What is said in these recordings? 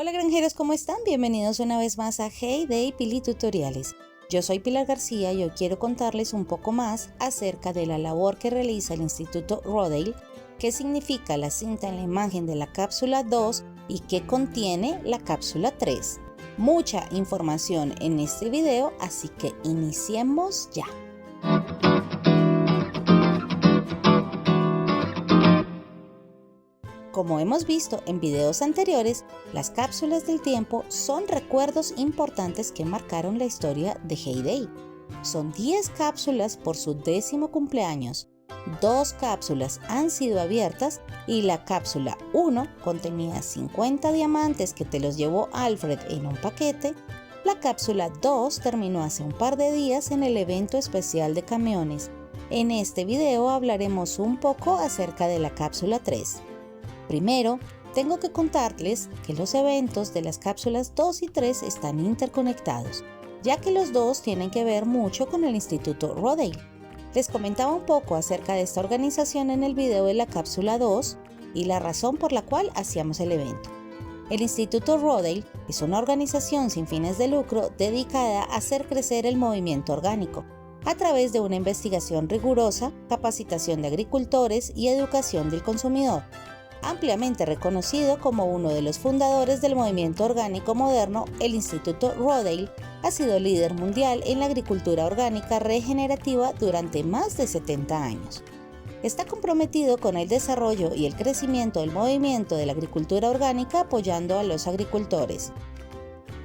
Hola granjeros, ¿cómo están? Bienvenidos una vez más a Heyday Pili Tutoriales. Yo soy Pilar García y hoy quiero contarles un poco más acerca de la labor que realiza el Instituto Rodale, qué significa la cinta en la imagen de la cápsula 2 y qué contiene la cápsula 3. Mucha información en este video, así que iniciemos ya. Como hemos visto en videos anteriores, las cápsulas del tiempo son recuerdos importantes que marcaron la historia de Heyday. Son 10 cápsulas por su 10º cumpleaños. 2 cápsulas han sido abiertas y la cápsula 1 contenía 50 diamantes que te los llevó Alfred en un paquete. La cápsula 2 terminó hace un par de días en el evento especial de camiones. En este video hablaremos un poco acerca de la cápsula 3. Primero, tengo que contarles que los eventos de las cápsulas 2 y 3 están interconectados, ya que los dos tienen que ver mucho con el Instituto Rodale. Les comentaba un poco acerca de esta organización en el video de la cápsula 2 y la razón por la cual hacíamos el evento. El Instituto Rodale es una organización sin fines de lucro dedicada a hacer crecer el movimiento orgánico a través de una investigación rigurosa, capacitación de agricultores y educación del consumidor. Ampliamente reconocido como uno de los fundadores del movimiento orgánico moderno, el Instituto Rodale ha sido líder mundial en la agricultura orgánica regenerativa durante más de 70 años. Está comprometido con el desarrollo y el crecimiento del movimiento de la agricultura orgánica apoyando a los agricultores.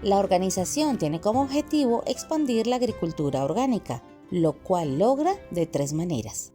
La organización tiene como objetivo expandir la agricultura orgánica, lo cual logra de 3 maneras.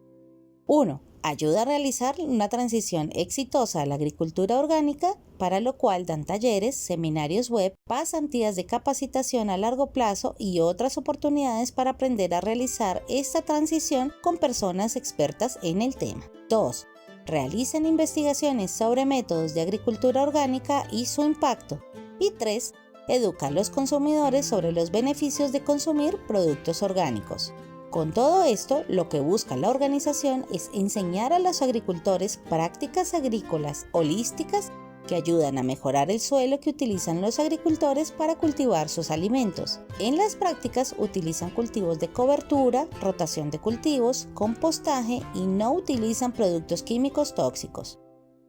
1. Ayuda a realizar una transición exitosa a la agricultura orgánica, para lo cual dan talleres, seminarios web, pasantías de capacitación a largo plazo y otras oportunidades para aprender a realizar esta transición con personas expertas en el tema. 2. Realizan investigaciones sobre métodos de agricultura orgánica y su impacto. Y 3. Educa a los consumidores sobre los beneficios de consumir productos orgánicos. Con todo esto, lo que busca la organización es enseñar a los agricultores prácticas agrícolas holísticas que ayudan a mejorar el suelo que utilizan los agricultores para cultivar sus alimentos. En las prácticas utilizan cultivos de cobertura, rotación de cultivos, compostaje y no utilizan productos químicos tóxicos.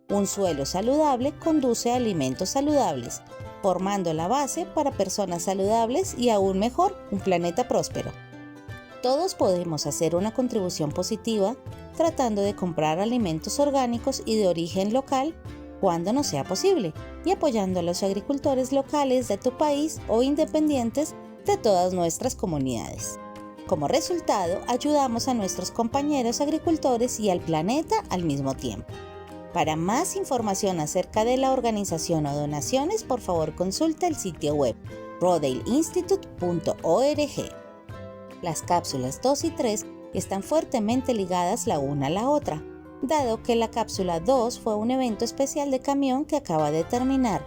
Un suelo saludable conduce a alimentos saludables, formando la base para personas saludables y aún mejor, un planeta próspero. Todos podemos hacer una contribución positiva tratando de comprar alimentos orgánicos y de origen local cuando nos sea posible y apoyando a los agricultores locales de tu país o independientes de todas nuestras comunidades. Como resultado, ayudamos a nuestros compañeros agricultores y al planeta al mismo tiempo. Para más información acerca de la organización o donaciones, por favor consulta el sitio web rodaleinstitute.org. Las cápsulas 2 y 3 están fuertemente ligadas la una a la otra, dado que la cápsula 2 fue un evento especial de camión que acaba de terminar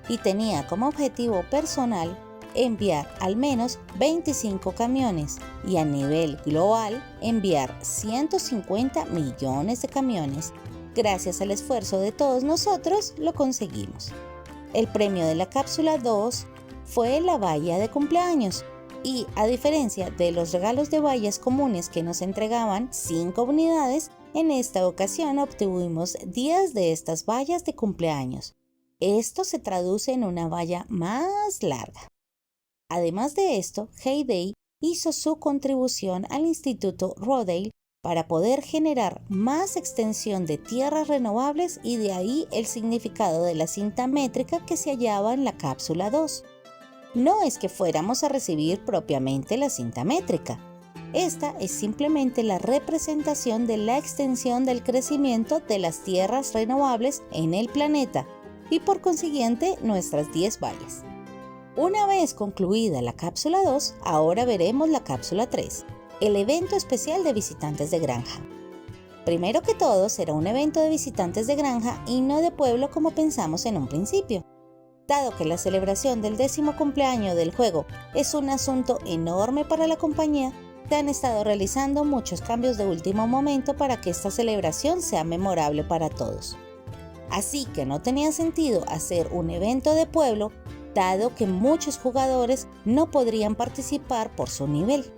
y tenía como objetivo personal enviar al menos 25 camiones y a nivel global enviar 150 millones de camiones. Gracias al esfuerzo de todos nosotros lo conseguimos. El premio de la cápsula 2 fue la valla de cumpleaños. Y a diferencia de los regalos de vallas comunes que nos entregaban 5 unidades, en esta ocasión obtuvimos 10 de estas vallas de cumpleaños. Esto se traduce en una valla más larga. Además de esto, Heyday hizo su contribución al Instituto Rodale para poder generar más extensión de tierras renovables y de ahí el significado de la cinta métrica que se hallaba en la cápsula 2. No es que fuéramos a recibir propiamente la cinta métrica. Esta es simplemente la representación de la extensión del crecimiento de las tierras renovables en el planeta y por consiguiente nuestras 10 vallas. Una vez concluida la cápsula 2, ahora veremos la cápsula 3, el evento especial de visitantes de granja. Primero que todo, será un evento de visitantes de granja y no de pueblo como pensamos en un principio. Dado que la celebración del 10º cumpleaños del juego es un asunto enorme para la compañía, se han estado realizando muchos cambios de último momento para que esta celebración sea memorable para todos. Así que no tenía sentido hacer un evento de pueblo, dado que muchos jugadores no podrían participar por su nivel.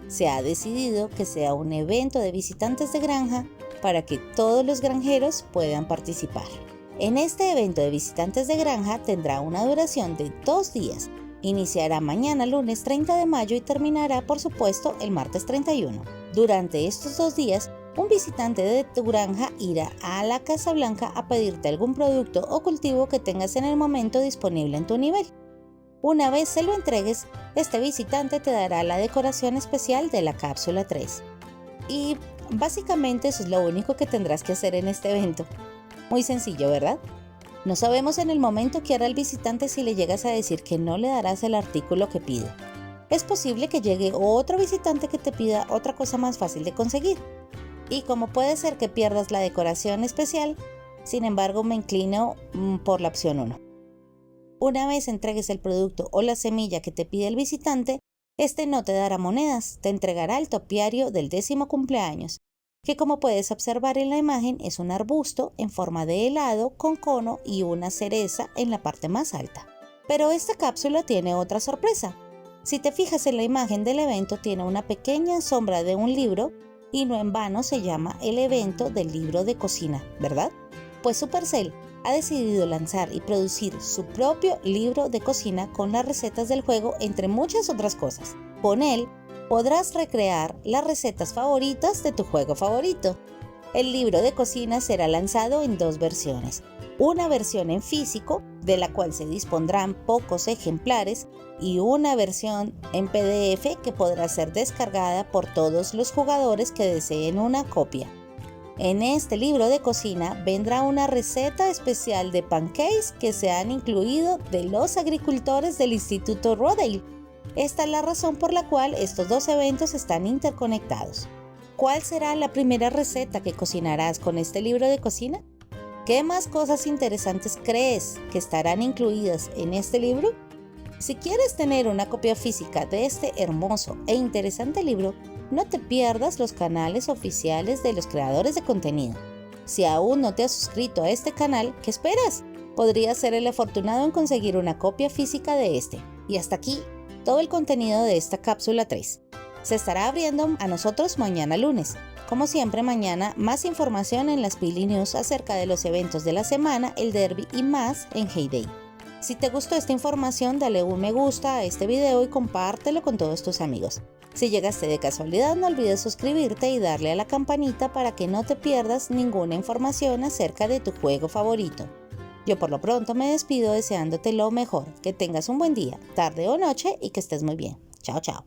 Se ha decidido que sea un evento de visitantes de granja para que todos los granjeros puedan participar. En este evento de visitantes de granja tendrá una duración de 2 días. Iniciará mañana lunes 30 de mayo y terminará, por supuesto, el martes 31. Durante estos 2 días, un visitante de tu granja irá a la Casa Blanca a pedirte algún producto o cultivo que tengas en el momento disponible en tu nivel. Una vez se lo entregues, este visitante te dará la decoración especial de la cápsula 3. Y básicamente eso es lo único que tendrás que hacer en este evento. Muy sencillo, ¿verdad? No sabemos en el momento qué hará el visitante si le llegas a decir que no le darás el artículo que pide. Es posible que llegue otro visitante que te pida otra cosa más fácil de conseguir. Y como puede ser que pierdas la decoración especial, sin embargo me inclino por la opción 1. Una vez entregues el producto o la semilla que te pide el visitante, este no te dará monedas, te entregará el topiario del 10º cumpleaños, que como puedes observar en la imagen es un arbusto en forma de helado con cono y una cereza en la parte más alta. Pero esta cápsula tiene otra sorpresa. Si te fijas en la imagen del evento, tiene una pequeña sombra de un libro y no en vano se llama el evento del libro de cocina, ¿verdad? Pues Supercell ha decidido lanzar y producir su propio libro de cocina con las recetas del juego, entre muchas otras cosas. Con él podrás recrear las recetas favoritas de tu juego favorito. El libro de cocina será lanzado en 2 versiones. Una versión en físico, de la cual se dispondrán pocos ejemplares, y una versión en PDF que podrá ser descargada por todos los jugadores que deseen una copia. En este libro de cocina vendrá una receta especial de pancakes que se han incluido de los agricultores del Instituto Rodale. Esta es la razón por la cual estos 2 eventos están interconectados. ¿Cuál será la primera receta que cocinarás con este libro de cocina? ¿Qué más cosas interesantes crees que estarán incluidas en este libro? Si quieres tener una copia física de este hermoso e interesante libro, no te pierdas los canales oficiales de los creadores de contenido. Si aún no te has suscrito a este canal, ¿qué esperas? Podrías ser el afortunado en conseguir una copia física de este. Y hasta aquí todo el contenido de esta cápsula 3. Se estará abriendo a nosotros mañana lunes. Como siempre, mañana más información en las Pili News acerca de los eventos de la semana, el derby y más en Hay Day. Si te gustó esta información, dale un me gusta a este video y compártelo con todos tus amigos. Si llegaste de casualidad, no olvides suscribirte y darle a la campanita para que no te pierdas ninguna información acerca de tu juego favorito. Yo por lo pronto me despido deseándote lo mejor, que tengas un buen día, tarde o noche y que estés muy bien. Chao, chao.